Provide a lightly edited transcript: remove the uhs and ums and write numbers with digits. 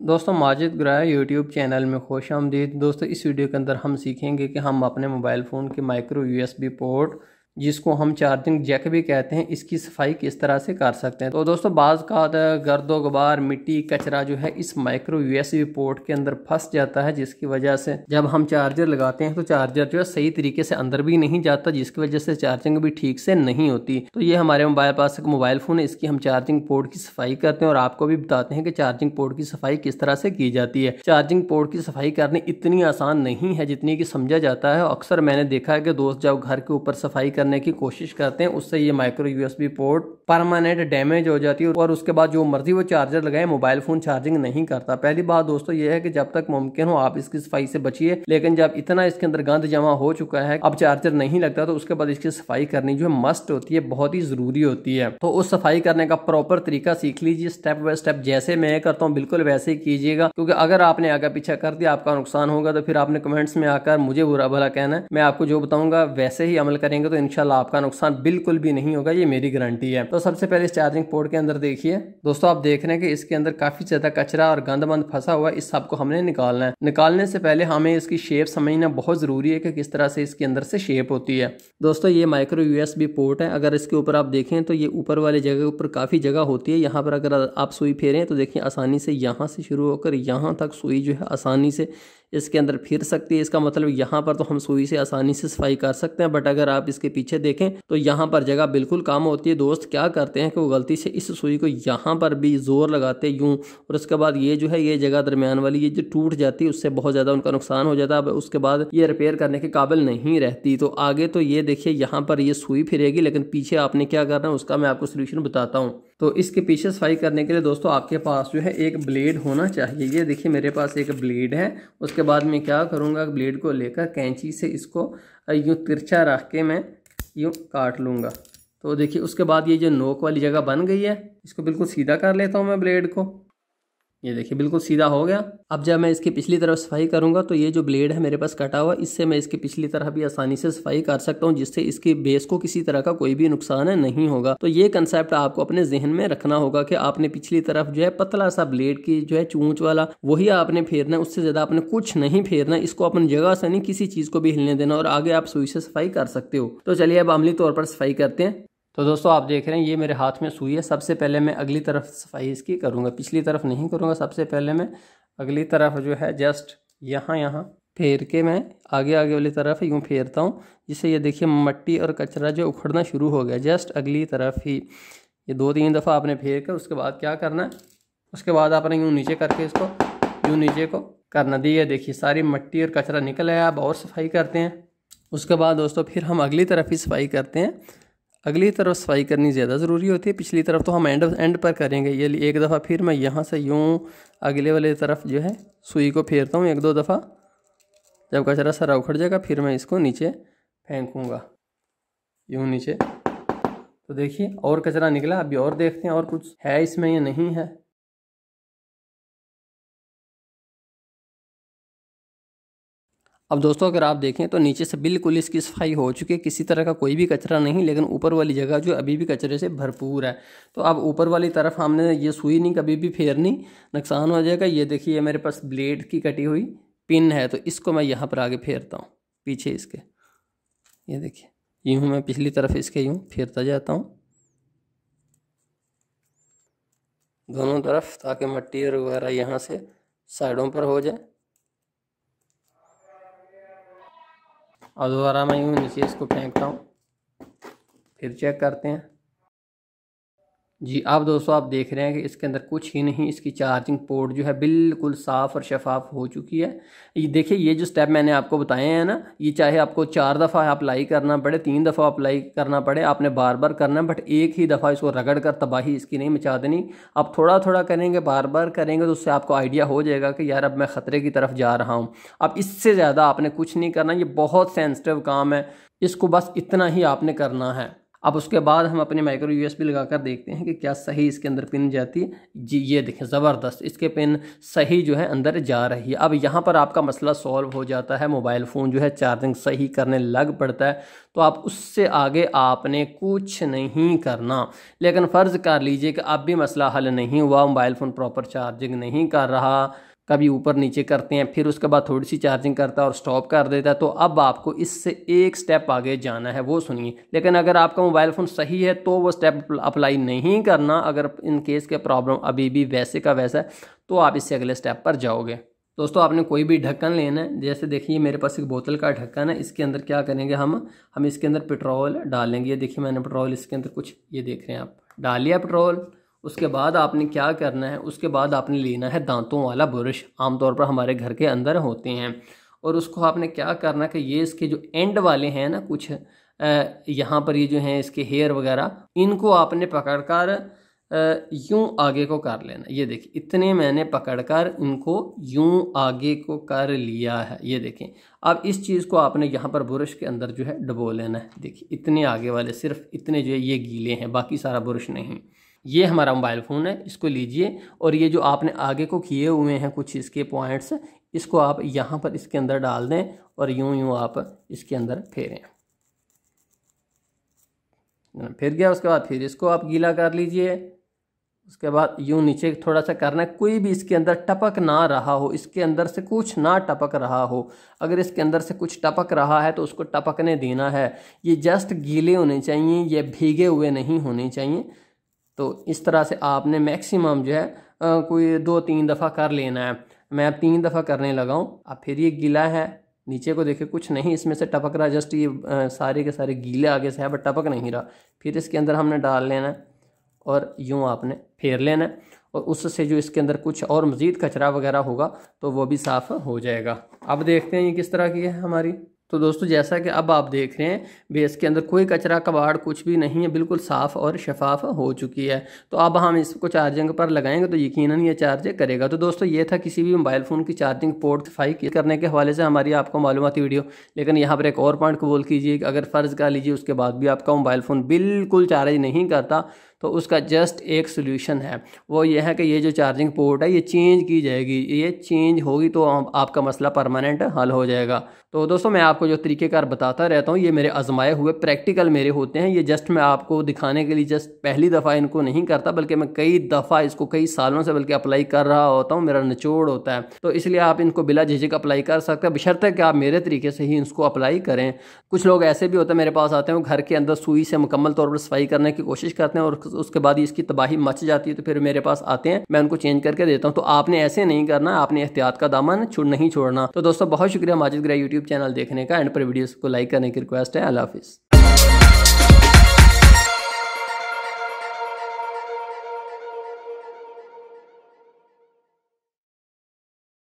दोस्तों Majid ग्राया YouTube channel में खुश आमदीद। दोस्तों इस वीडियो के अंदर हम सीखेंगे कि हम अपने मोबाइल फ़ोन के माइक्रो यूएसबी पोर्ट, जिसको हम चार्जिंग जैक भी कहते हैं, इसकी सफाई किस तरह से कर सकते हैं। तो दोस्तों बाज़ का गर्दो गुबार, मिट्टी, कचरा जो है इस माइक्रो यूएसबी पोर्ट के अंदर फंस जाता है, जिसकी वजह से जब हम चार्जर लगाते हैं तो चार्जर जो है सही तरीके से अंदर भी नहीं जाता, जिसकी वजह से चार्जिंग भी ठीक से नहीं होती। तो ये हमारे मोबाइल पास एक मोबाइल फ़ोन है, इसकी हम चार्जिंग पोर्ट की सफाई करते हैं और आपको भी बताते हैं कि चार्जिंग पोर्ट की सफाई किस तरह से की जाती है। चार्जिंग पोर्ट की सफाई करनी इतनी आसान नहीं है जितनी कि समझा जाता है। अक्सर मैंने देखा है कि दोस्त जब घर के ऊपर सफाई करने की कोशिश करते हैं, उससे ये micro USB port permanent damage हो जाती है और उसके बाद जो मर्जी वो चार्जर लगाए, मोबाइल फोन चार्जिंग नहीं करता। पहली बात दोस्तों ये है कि जब तक मुमकिन हो आप इसकी सफाई से बचिए, लेकिन जब इतना इसके अंदर गंद जमा हो चुका है, अब चार्जर नहीं लगता, तो उसके बाद इसकी सफाई करनी जो है मस्ट होती है, बहुत ही जरूरी होती है। तो उस सफाई करने का प्रॉपर तरीका सीख लीजिए, स्टेप बाय स्टेप। जैसे मैं करता हूँ बिल्कुल वैसे ही कीजिएगा, क्योंकि अगर आपने आगे पीछे कर दिया आपका नुकसान होगा। तो फिर आपने कमेंट्स में आकर मुझे बुरा भला कहना है। मैं आपको जो बताऊंगा वैसे ही अमल करेंगे तो इंशाल्लाह आपका नुकसान बिल्कुल भी नहीं होगा, ये मेरी गारंटी है। तो सबसे पहले इस चार्जिंग पोर्ट के अंदर देखिए दोस्तों, आप देख रहे हैं कि इसके अंदर काफी ज्यादा कचरा और गंद बंद फंसा हुआ है। इस सब को हमने निकालना है। निकालने से पहले हमें इसकी शेप समझना बहुत जरूरी है कि किस तरह से इसके अंदर से शेप होती है। दोस्तों ये माइक्रो यूएसबी पोर्ट है। अगर इसके ऊपर आप देखें तो ये ऊपर वाले जगह ऊपर काफी जगह होती है। यहाँ पर अगर आप सुई फेरें तो देखिए आसानी से यहाँ से शुरू होकर यहाँ तक सुई जो है आसानी से इसके अंदर फिर सकती है। इसका मतलब यहाँ पर तो हम सुई से आसानी से सफाई कर सकते हैं, बट अगर आप इसके पीछे देखें तो यहाँ पर जगह बिल्कुल कम होती है। दोस्त क्या करते हैं कि वो गलती से इस सुई को यहाँ पर भी जोर लगाते यूं, और उसके बाद ये जो है ये जगह दरमियान वाली ये जो टूट जाती है, उससे बहुत ज़्यादा उनका नुकसान हो जाता है। अब उसके बाद ये रिपेयर करने के काबिल नहीं रहती। तो आगे तो ये देखिए यहाँ पर ये सुई फिरेगी, लेकिन पीछे आपने क्या करना है उसका मैं आपको सोल्यूशन बताता हूँ। तो इसके पीछे सफाई करने के लिए दोस्तों आपके पास जो है एक ब्लेड होना चाहिए। ये देखिए मेरे पास एक ब्लेड है। उसके बाद मैं क्या करूँगा, ब्लेड को लेकर कैंची से इसको यूँ तिरछा रख के मैं यूँ काट लूँगा। तो देखिए उसके बाद ये जो नोक वाली जगह बन गई है, इसको बिल्कुल सीधा कर लेता हूँ मैं ब्लेड को। ये देखिए बिल्कुल सीधा हो गया। अब जब मैं इसकी पिछली तरफ सफाई करूंगा तो ये जो ब्लेड है मेरे पास कटा हुआ, इससे मैं इसकी पिछली तरफ भी आसानी से सफाई कर सकता हूं, जिससे इसकी बेस को किसी तरह का कोई भी नुकसान नहीं होगा। तो ये कंसेप्ट आपको अपने जहन में रखना होगा कि आपने पिछली तरफ जो है पतला सा ब्लेड की जो है चूंच वाला वही आपने फेरना है, उससे ज्यादा आपने कुछ नहीं फेरना। इसको अपनी जगह से नहीं किसी चीज को भी हिलने देना, और आगे आप सुई से सफाई कर सकते हो। तो चलिए अब अमली तौर पर सफाई करते हैं। तो दोस्तों आप देख रहे हैं ये मेरे हाथ में सुई है। सबसे पहले मैं अगली तरफ सफाई इसकी करूँगा, पिछली तरफ नहीं करूँगा। सबसे पहले मैं अगली तरफ जो है जस्ट यहाँ फेर के मैं आगे वाली तरफ यूँ फेरता हूँ, जिससे ये देखिए मट्टी और कचरा जो उखड़ना शुरू हो गया। जस्ट अगली तरफ ही ये 2-3 दफ़ा आपने फेर कर उसके बाद क्या करना है, उसके बाद आपने यूँ नीचे करके इसको यूँ नीचे को करना दी है। देखिए सारी मट्टी और कचरा निकल आया। अब और सफाई करते हैं। उसके बाद दोस्तों फिर हम अगली तरफ ही सफाई करते हैं। अगली तरफ सफाई करनी ज़्यादा ज़रूरी होती है, पिछली तरफ तो हम एंड पर करेंगे। ये एक दफ़ा फिर मैं यहाँ से यूँ अगले वाले तरफ जो है सुई को फेरता हूँ 1-2 दफ़ा। जब कचरा सारा उखड़ जाएगा फिर मैं इसको नीचे फेंकूँगा यूँ नीचे। तो देखिए और कचरा निकला। अभी और देखते हैं और कुछ है इसमें या नहीं है। अब दोस्तों अगर आप देखें तो नीचे से बिल्कुल इसकी सफाई हो चुकी है, किसी तरह का कोई भी कचरा नहीं, लेकिन ऊपर वाली जगह जो अभी भी कचरे से भरपूर है। तो अब ऊपर वाली तरफ हमने ये सुई नहीं कभी भी फेरनी, नुकसान हो जाएगा। ये देखिए मेरे पास ब्लेड की कटी हुई पिन है, तो इसको मैं यहाँ पर आगे फेरता हूँ पीछे इसके। ये देखिए यूँ मैं पिछली तरफ इसके यूँ फेरता जाता हूँ दोनों तरफ, ताकि मट्टी और वगैरह यहाँ से साइडों पर हो जाए। और दोबारा मैं यूँ नीचे इसको फेंकता हूँ, फिर चेक करते हैं। जी अब दोस्तों आप देख रहे हैं कि इसके अंदर कुछ ही नहीं, इसकी चार्जिंग पोर्ट जो है बिल्कुल साफ़ और शफाफ हो चुकी है। ये देखिए ये जो स्टेप मैंने आपको बताए हैं ना, ये चाहे आपको 4 दफ़ा अप्लाई करना पड़े, 3 दफ़ा अप्लाई करना पड़े, आपने बार बार करना है, बट एक ही दफ़ा इसको रगड़ कर तबाही इसकी नहीं मचा देनी। आप थोड़ा थोड़ा करेंगे, बार बार करेंगे, तो उससे आपको आइडिया हो जाएगा कि यार अब मैं ख़तरे की तरफ जा रहा हूँ। अब इससे ज़्यादा आपने कुछ नहीं करना। ये बहुत सेंसिटिव काम है, इसको बस इतना ही आपने करना है। अब उसके बाद हम अपने माइक्रो यूएसबी लगाकर देखते हैं कि क्या सही इसके अंदर पिन जाती है। जी ये देखें ज़बरदस्त, इसके पिन सही जो है अंदर जा रही है। अब यहाँ पर आपका मसला सॉल्व हो जाता है, मोबाइल फ़ोन जो है चार्जिंग सही करने लग पड़ता है। तो आप उससे आगे आपने कुछ नहीं करना। लेकिन फ़र्ज़ कर लीजिए कि अब भी मसला हल नहीं हुआ, मोबाइल फ़ोन प्रॉपर चार्जिंग नहीं कर रहा, कभी ऊपर नीचे करते हैं, फिर उसके बाद थोड़ी सी चार्जिंग करता है और स्टॉप कर देता है, तो अब आपको इससे एक स्टेप आगे जाना है, वो सुनिए। लेकिन अगर आपका मोबाइल फ़ोन सही है तो वो स्टेप अप्लाई नहीं करना। अगर इन केस के प्रॉब्लम अभी भी वैसे का वैसा है तो आप इससे अगले स्टेप पर जाओगे। दोस्तों आपने कोई भी ढक्कन लेना है, जैसे देखिए मेरे पास एक बोतल का ढक्कन है, इसके अंदर क्या करेंगे हम इसके अंदर पेट्रोल डालेंगे। ये देखिए मैंने पेट्रोल इसके अंदर कुछ, ये देख रहे हैं आप, डाल लिया पेट्रोल। उसके बाद आपने क्या करना है, उसके बाद आपने लेना है दांतों वाला ब्रश, आमतौर पर हमारे घर के अंदर होते हैं। और उसको आपने क्या करना है कि ये इसके जो एंड वाले हैं ना, कुछ यहाँ पर ये जो हैं इसके हेयर वगैरह, इनको आपने पकड़कर यूं आगे को कर लेना। ये देखिए इतने मैंने पकड़कर इनको यूं आगे को कर लिया है, ये देखें। अब इस चीज़ को आपने यहाँ पर ब्रश के अंदर जो है डबो लेना है। देखिए इतने आगे वाले, सिर्फ इतने जो है ये गीले हैं, बाकी सारा ब्रश नहीं। ये हमारा मोबाइल फ़ोन है, इसको लीजिए और ये जो आपने आगे को किए हुए हैं कुछ इसके पॉइंट्स, इसको आप यहाँ पर इसके अंदर डाल दें और यूं यूं आप इसके अंदर फेरें। फिर गया, उसके बाद फिर इसको आप गीला कर लीजिए। उसके बाद यूं नीचे थोड़ा सा करना है, कोई भी इसके अंदर टपक ना रहा हो, इसके अंदर से कुछ ना टपक रहा हो। अगर इसके अंदर से कुछ टपक रहा है तो उसको टपकने देना है। ये जस्ट गीले होने चाहिए, ये भीगे हुए नहीं होने चाहिए। तो इस तरह से आपने मैक्सिमम जो है कोई 2-3 दफ़ा कर लेना है। मैं अब 3 दफ़ा करने लगा हूँ। अब फिर ये गीला है, नीचे को देखिए कुछ नहीं इसमें से टपक रहा, जस्ट ये सारे के सारे गीले आगे से है बट टपक नहीं रहा। फिर इसके अंदर हमने डाल लेना है और यूँ आपने फेर लेना है, और उससे जो इसके अंदर कुछ और मज़ीद कचरा वगैरह होगा तो वो भी साफ़ हो जाएगा। अब देखते हैं ये किस तरह की है हमारी। तो दोस्तों जैसा कि अब आप देख रहे हैं बेस के अंदर कोई कचरा कबाड़ कुछ भी नहीं है, बिल्कुल साफ़ और शफाफ हो चुकी है। तो अब हम इसको चार्जिंग पर लगाएंगे तो यकीनन ये चार्ज करेगा। तो दोस्तों ये था किसी भी मोबाइल फ़ोन की चार्जिंग पोर्ट सफाई करने के हवाले से हमारी आपको मालूमाती वीडियो। लेकिन यहाँ पर एक और पॉइंट कबूल कीजिए कि अगर फ़र्ज़ कर लीजिए उसके बाद भी आपका मोबाइल फ़ोन बिल्कुल चार्ज नहीं करता तो उसका जस्ट एक सोल्यूशन है, वो ये है कि ये जो चार्जिंग पोर्ट है ये चेंज की जाएगी। ये चेंज होगी तो आपका मसला परमानेंट हल हो जाएगा। तो दोस्तों मैं आपको जो तरीक़ेकार बताता रहता हूँ ये मेरे आजमाए हुए प्रैक्टिकल मेरे होते हैं। ये जस्ट मैं आपको दिखाने के लिए जस्ट पहली दफ़ा इनको नहीं करता, बल्कि मैं कई दफ़ा इसको कई सालों से बल्कि अप्लाई कर रहा होता हूँ, मेरा निचोड़ होता है। तो इसलिए आप इनको बिला झिझक अप्लाई कर सकते हैं, बशर्ते कि आप मेरे तरीके से ही इसको अप्लाई करें। कुछ लोग ऐसे भी होते हैं मेरे पास आते हैं, वो घर के अंदर सुई से मुकम्मल तौर पर सफाई करने की कोशिश करते हैं और उसके बाद इसकी तबाही मच जाती है, तो फिर मेरे पास आते हैं, मैं उनको चेंज करके देता हूं। तो आपने ऐसे नहीं करना, आपने एहतियात का दामन नहीं छोड़ना। तो दोस्तों बहुत शुक्रिया माजिद ग्रे यूट्यूब चैनल देखने का, एंड पर वीडियोस को लाइक करने की रिक्वेस्ट है। अल्लाह हाफिज़।